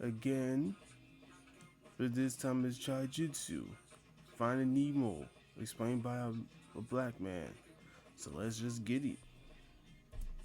again, but this time it's Jutsu. Finding Nemo, explained by a black man. So let's just get it.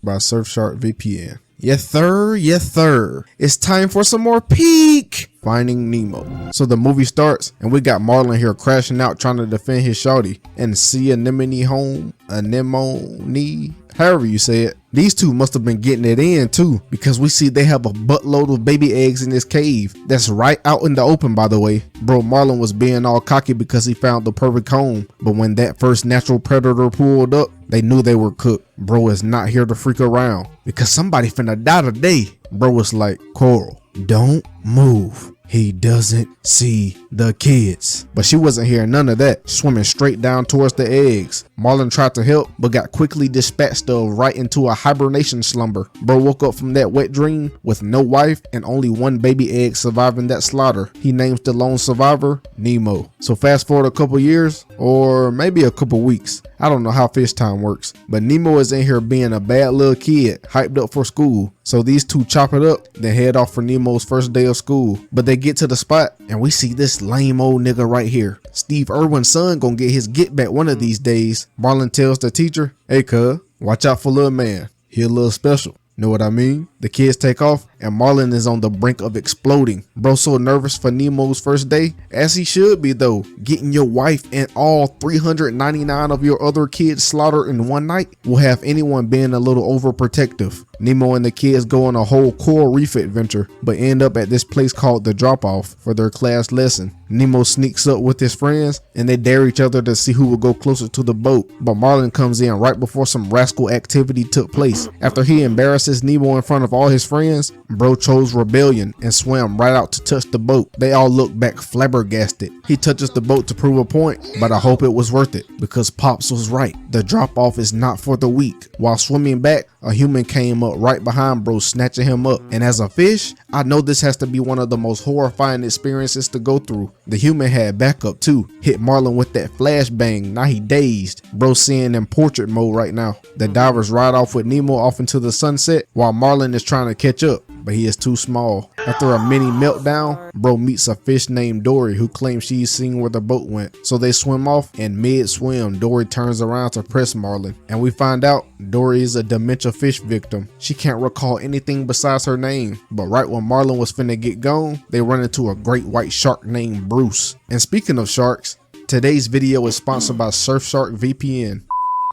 By Surfshark VPN. Yes, sir. Yes, sir. It's time for some more peak Finding Nemo. So the movie starts, and we got Marlin here crashing out trying to defend his shawty and see anemone home, anemone, however you say it. These two must have been getting it in too, because we see they have a buttload of baby eggs in this cave. That's right out in the open, by the way. Bro, Marlin was being all cocky because he found the perfect home, but when that first natural predator pulled up, they knew they were cooked. Bro is not here to freak around because somebody finna die today. Bro was like, Coral, don't move. He doesn't see the kids. But she wasn't hearing none of that, swimming straight down towards the eggs. Marlin tried to help, but got quickly dispatched of right into a hibernation slumber. Bro woke up from that wet dream with no wife and only one baby egg surviving that slaughter. He names the lone survivor Nemo. So fast forward a couple years, or maybe a couple weeks. I don't know how fish time works, but Nemo is in here being a bad little kid, hyped up for school. So these two chop it up, then head off for Nemo's first day of school. But they get to the spot, and we see this lame old nigga right here. Steve Irwin's son gonna get his get back one of these days. Marlin tells the teacher, hey cuz, watch out for little man. He a little special. Know what I mean? The kids take off, and Marlin is on the brink of exploding. Bro so nervous for Nemo's first day, as he should be though. Getting your wife and all 399 of your other kids slaughtered in one night will have anyone being a little overprotective. Nemo and the kids go on a whole coral reef adventure, but end up at this place called the Drop-Off for their class lesson. Nemo sneaks up with his friends, and they dare each other to see who will go closer to the boat. But Marlin comes in right before some rascal activity took place. After he embarrasses Nemo in front of all his friends, bro chose rebellion and swam right out to touch the boat. They all look back flabbergasted. He touches the boat to prove a point, but I hope it was worth it, because Pops was right. The Drop-Off is not for the weak. While swimming back, a human came up right behind bro, snatching him up. And as a fish, I know this has to be one of the most horrifying experiences to go through. The human had backup too. Hit Marlin with that flashbang. Now he dazed. Bro seeing in portrait mode right now. The divers ride off with Nemo off into the sunset while Marlin is trying to catch up, but he is too small. After a mini meltdown, bro meets a fish named Dory who claims she's seen where the boat went. So they swim off, and mid-swim, Dory turns around to press Marlin. And we find out Dory is a dementia fish victim. She can't recall anything besides her name. But right when Marlin was finna get gone, they run into a great white shark named Bruce. And speaking of sharks, today's video is sponsored by Surfshark VPN.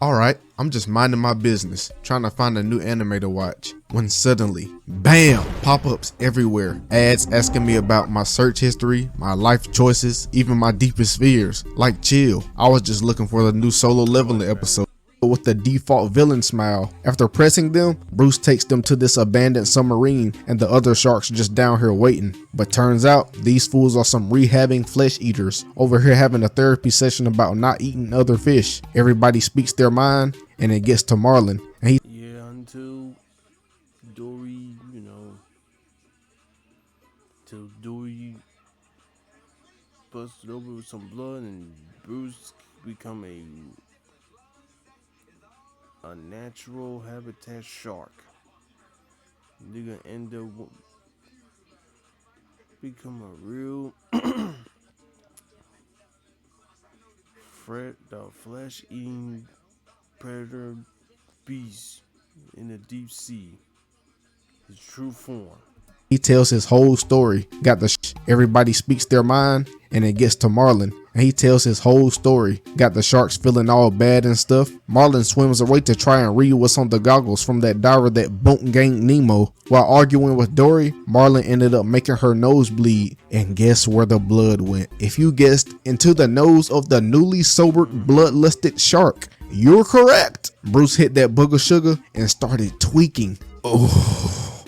Alright, I'm just minding my business, trying to find a new anime to watch, when suddenly, BAM! Pop-ups everywhere. Ads asking me about my search history, my life choices, even my deepest fears. Like chill, I was just looking for the new Solo Leveling episode with the default villain smile. After pressing them, Bruce takes them to this abandoned submarine, and the other sharks just down here waiting. But turns out these fools are some rehabbing flesh eaters over here having a therapy session about not eating other fish. Everybody speaks their mind, and it gets to Marlin, and he Until Dory, till Dory busted over with some blood and Bruce become a natural habitat shark. They're gonna end up become a real flesh-eating predator beast in the deep sea. His true form. He tells his whole story. Got the everybody speaks their mind, and it gets to Marlin, and he tells his whole story. Got the sharks feeling all bad and stuff. Marlin swims away to try and read what's on the goggles from that diver that boat ganked Nemo. While arguing with Dory, Marlin ended up making her nose bleed, and guess where the blood went? If you guessed, into the nose of the newly sobered bloodlusted shark. You're correct. Bruce hit that booger sugar and started tweaking. Oh,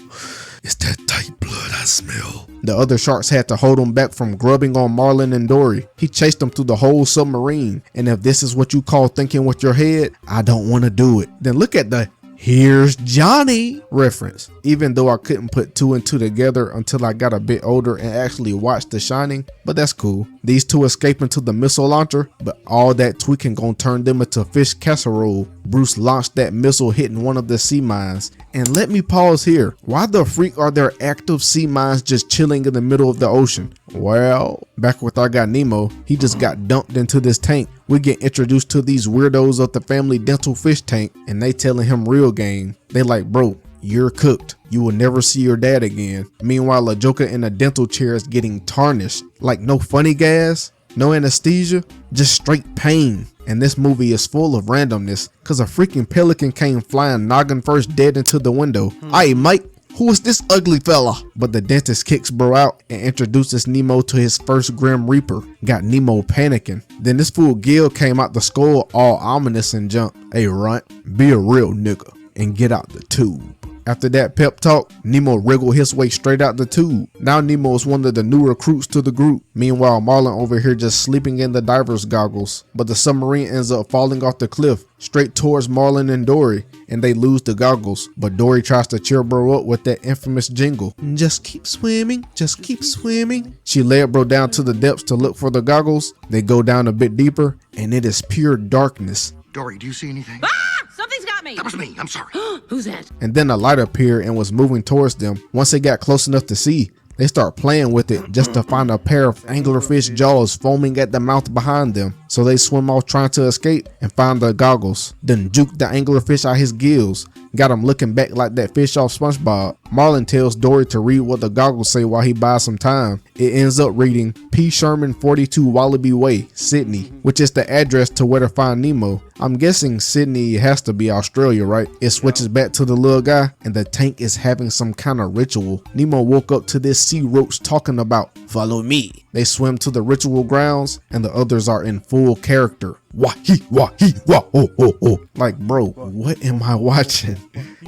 it's that tight blood I smell. The other sharks had to hold him back from grubbing on Marlin and Dory. He chased them through the whole submarine, and if this is what you call thinking with your head, I don't want to do it. Then look at the "Here's Johnny" reference. Even though I couldn't put two and two together until I got a bit older and actually watched The Shining, but that's cool. These two escape into the missile launcher, but all that tweaking gonna turn them into fish casserole. Bruce launched that missile hitting one of the sea mines. And let me pause here. Why the freak are there active sea mines just chilling in the middle of the ocean? Well, back with our guy Nemo, he just got dumped into this tank. We get introduced to these weirdos of the family dental fish tank, and they telling him real game. They like, bro, you're cooked. You will never see your dad again. Meanwhile, a Joker in a dental chair is getting tarnished. Like no funny gas, no anesthesia, just straight pain. And this movie is full of randomness, cause a freaking pelican came flying noggin first dead into the window. Aye Mike, who is this ugly fella? But the dentist kicks bro out and introduces Nemo to his first Grim Reaper. Got Nemo panicking. Then this fool Gil came out the skull all ominous and jumped. Hey runt, be a real nigga and get out the tube. After that pep talk, Nemo wriggled his way straight out the tube. Now Nemo is one of the new recruits to the group. Meanwhile, Marlin over here just sleeping in the diver's goggles. But the submarine ends up falling off the cliff straight towards Marlin and Dory, and they lose the goggles. But Dory tries to cheer bro up with that infamous jingle. Just keep swimming, just keep swimming. She led bro down to the depths to look for the goggles. They go down a bit deeper, and it is pure darkness. Dory, do you see anything? Ah! Something's got me! That was me. I'm sorry. Who's that? And then a light appeared and was moving towards them. Once they got close enough to see, they start playing with it just to find a pair of anglerfish jaws foaming at the mouth behind them. So they swim off trying to escape and find the goggles. Then juke the anglerfish out his gills. Got him looking back like that fish off SpongeBob. Marlin tells Dory to read what the goggles say while he buys some time. It ends up reading P. Sherman 42 Wallaby Way, Sydney, which is the address to where to find Nemo. I'm guessing Sydney has to be Australia, right? It switches back to the little guy and the tank is having some kind of ritual. Nemo woke up to this sea roach talking about, follow me. They swim to the ritual grounds and the others are in full character. Wah hee wah hee wah oh oh oh. Like bro, what am I watching?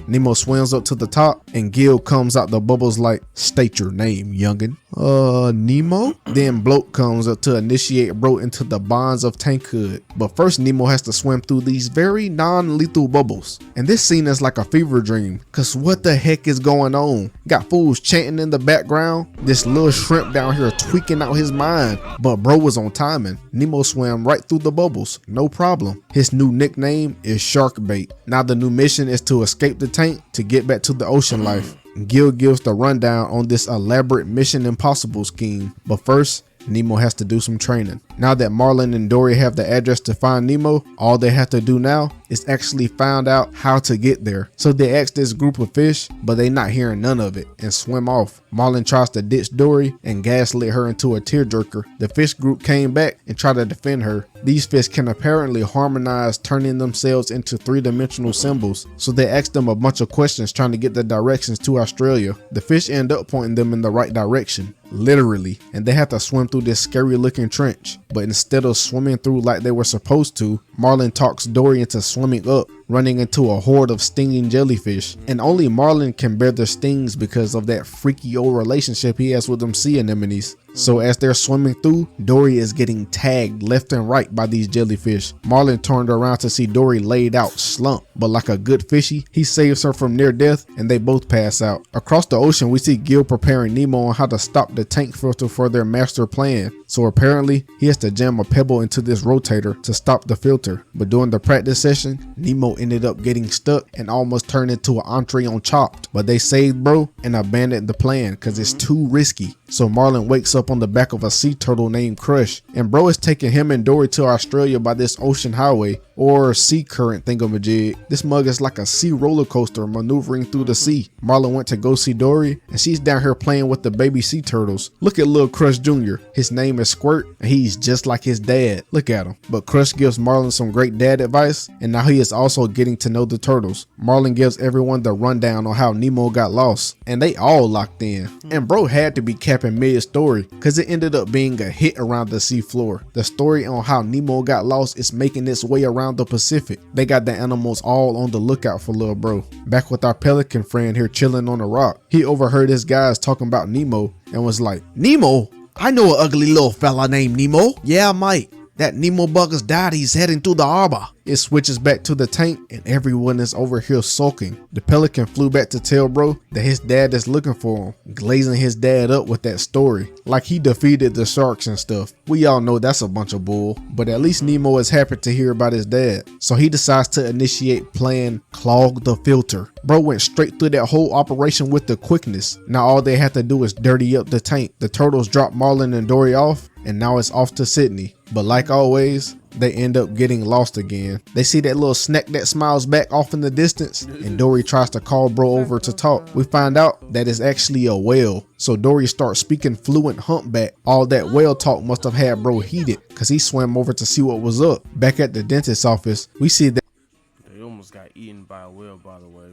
Nemo swims up to the top and Gil comes out the bubbles like, state your name, youngin. Nemo? Then Bloat comes up to initiate bro into the bonds of tankhood. But first Nemo has to swim through these very non-lethal bubbles. And this scene is like a fever dream, cause what the heck is going on? Got fools chanting in the background, this little shrimp down here tweaking out his mind. But bro was on timing. Nemo swam right through the bubbles, no problem. His new nickname is Sharkbait. Now the new mission is to escape the tank to get back to the ocean life. Gil gives the rundown on this elaborate Mission Impossible scheme. But first, Nemo has to do some training. Now that Marlin and Dory have the address to find Nemo, all they have to do now is actually find out how to get there. So they ask this group of fish, but they not hearing none of it and swim off. Marlin tries to ditch Dory and gaslit her into a tearjerker. The fish group came back and tried to defend her. These fish can apparently harmonize, turning themselves into three-dimensional symbols. So they ask them a bunch of questions trying to get the directions to Australia. The fish end up pointing them in the right direction, literally, and they have to swim through this scary looking trench. But instead of swimming through like they were supposed to, Marlin talks Dory into swimming up, running into a horde of stinging jellyfish. And only Marlin can bear their stings because of that freaky old relationship he has with them sea anemones. So as they're swimming through, Dory is getting tagged left and right by these jellyfish. Marlin turned around to see Dory laid out, slumped, but like a good fishy, he saves her from near death and they both pass out. Across the ocean, we see Gil preparing Nemo on how to stop the tank filter for their master plan. So apparently, he has to jam a pebble into this rotator to stop the filter. But during the practice session, Nemo ended up getting stuck and almost turned into an entree on Chopped. But they saved bro and abandoned the plan because it's too risky. So Marlin wakes up on the back of a sea turtle named Crush, and bro is taking him and Dory to Australia by this ocean highway or sea current thingamajig. This mug is like a sea roller coaster maneuvering through the sea. Marlin went to go see Dory and she's down here playing with the baby sea turtles. Look at little Crush Jr. His name is Squirt and he's just like his dad. Look at him. But Crush gives Marlin some great dad advice and now he is also getting to know the turtles. Marlin gives everyone the rundown on how Nemo got lost and they all locked in. And bro had to be capping mid-story because it ended up being a hit around the seafloor. The story on how Nemo got lost is making its way around the Pacific. They got the animals all on the lookout for little bro. Back with our pelican friend here chilling on a rock. He overheard his guys talking about Nemo and was like, Nemo? I know an ugly little fella named Nemo. Yeah, Mike. that Nemo bug has died. He's heading through the harbor. It switches back to the tank and everyone is over here sulking. The pelican flew back to tell bro that his dad is looking for him, glazing his dad up with that story, like he defeated the sharks and stuff. We all know that's a bunch of bull, but at least Nemo is happy to hear about his dad. So he decides to initiate plan Clog the Filter. Bro went straight through that whole operation with the quickness. Now all they had to do is dirty up the tank. The turtles drop Marlin and Dory off, and now it's off to Sydney. But like always, they end up getting lost again. They see that little snack that smiles back off in the distance, and Dory tries to call bro over to talk. We find out that it's actually a whale. So Dory starts speaking fluent humpback. All that whale talk must have had bro heated, cause he swam over to see what was up. Back at the dentist's office, we see that They almost got eaten by a whale, by the way.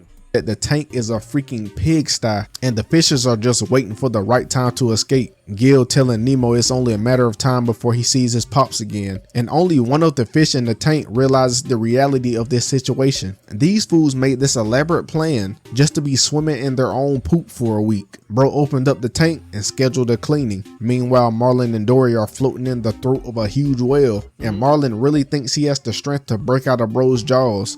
the tank is a freaking pigsty, and the fishes are just waiting for the right time to escape. Gil telling Nemo it's only a matter of time before he sees his pops again, and only one of the fish in the tank realizes the reality of this situation. These fools made this elaborate plan just to be swimming in their own poop for a week. Bro opened up the tank and scheduled a cleaning. Meanwhile, Marlin and Dory are floating in the throat of a huge whale, and Marlin really thinks he has the strength to break out of bro's jaws.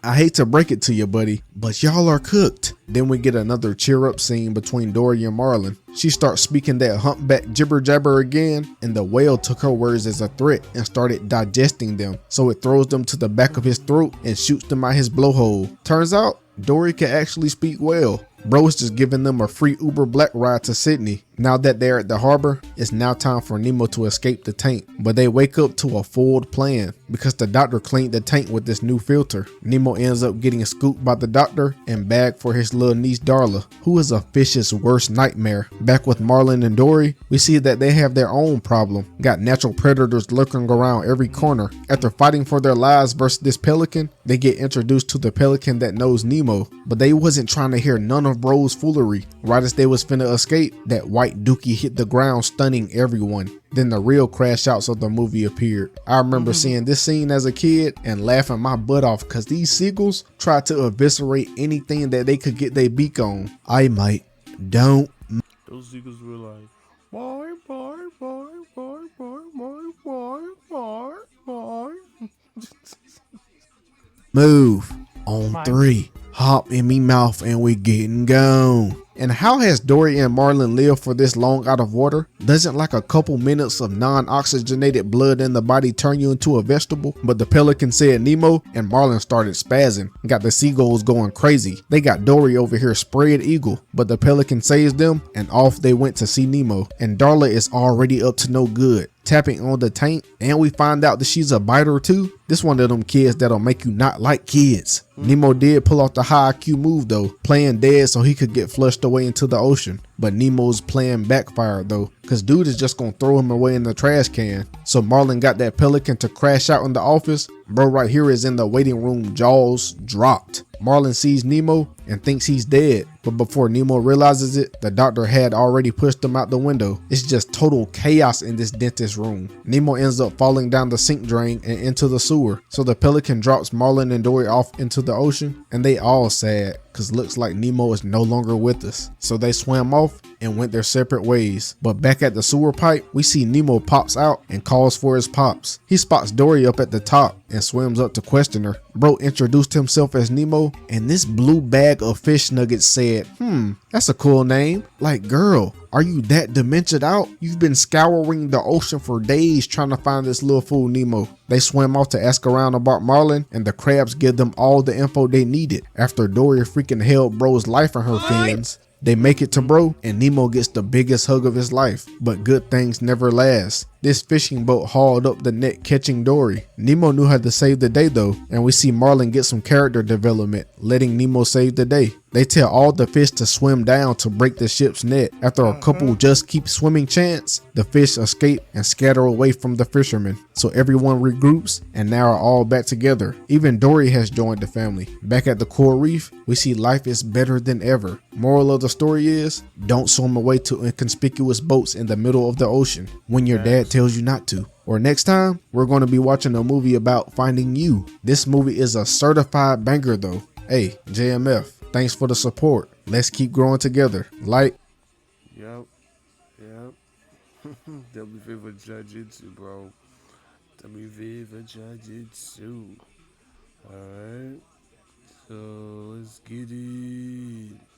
I hate to break it to you, buddy, but y'all are cooked. Then we get another cheer up scene between Dory and Marlin. She starts speaking that humpback jibber jabber again, and the whale took her words as a threat and started digesting them. So it throws them to the back of his throat and shoots them out his blowhole. Turns out Dory can actually speak whale. Bro is just giving them a free Uber Black ride to Sydney. Now that they're at the harbor, it's now time for Nemo to escape the tank. But they wake up to a foiled plan because the doctor cleaned the tank with this new filter. Nemo ends up getting scooped by the doctor and bagged for his little niece Darla, who is a fish's worst nightmare. Back with Marlin and Dory, we see that they have their own problem. Got natural predators lurking around every corner. After fighting for their lives versus this pelican, they get introduced to the pelican that knows Nemo, but they wasn't trying to hear none of bro's foolery. Right as they was finna escape, that white dookie hit the ground, stunning everyone. Then the real crash outs of the movie appeared. I remember seeing this scene as a kid and laughing my butt off because these seagulls tried to eviscerate anything that they could get their beak on. I might. Don't. Those seagulls were like, boy, boy, boy, boy, boy, boy, boy, boy, boy. Move. On 3. Hop in me mouth and we getting gone. And how has Dory and Marlin lived for this long out of water? Doesn't like a couple minutes of non-oxygenated blood in the body turn you into a vegetable? But the pelican said Nemo, and Marlin started spazzing. Got the seagulls going crazy. They got Dory over here spread eagle, but the pelican saves them, and off they went to see Nemo. And Darla is already up to no good, tapping on the tank, and we find out that she's a biter too. This one of them kids that'll make you not like kids. Nemo did pull off the high IQ move though, playing dead so he could get flushed away into the ocean. But Nemo's plan backfired though, cause dude is just gonna throw him away in the trash can. So Marlin got that pelican to crash out in the office. Bro right here is in the waiting room, jaws dropped. Marlin sees Nemo and thinks he's dead, but before Nemo realizes it, the doctor had already pushed him out the window. It's just total chaos in this dentist room. Nemo ends up falling down the sink drain and into the sewer. So the pelican drops Marlin and Dory off into the ocean, and they all sad cause looks like Nemo is no longer with us. So they swam off and went their separate ways. But back at the sewer pipe, we see Nemo pops out and calls for his pops. He spots Dory up at the top and swims up to question her. Bro introduced himself as Nemo, and this blue bag of fish nuggets said, that's a cool name. Like, girl, are you that dementiaed out? You've been scouring the ocean for days trying to find this little fool Nemo. They swim off to ask around about Marlin, and the crabs give them all the info they needed. After Dory freaking held bro's life in her fins, they make it to bro, and Nemo gets the biggest hug of his life. But good things never last. This fishing boat hauled up the net catching Dory. Nemo knew how to save the day though, and we see Marlin get some character development, letting Nemo save the day. They tell all the fish to swim down to break the ship's net. After a couple just keep swimming chants, the fish escape and scatter away from the fishermen. So everyone regroups and now are all back together. Even Dory has joined the family. Back at the coral reef, we see life is better than ever. Moral of the story is, don't swim away to inconspicuous boats in the middle of the ocean when your dad tells you not to. Or next time, we're going to be watching a movie about finding you. This movie is a certified banger though. Hey, JMF, thanks for the support. Let's keep growing together. Like. Yep. That'll be favorite Jutsu, bro. WV Jutsu. Alright. So let's get it.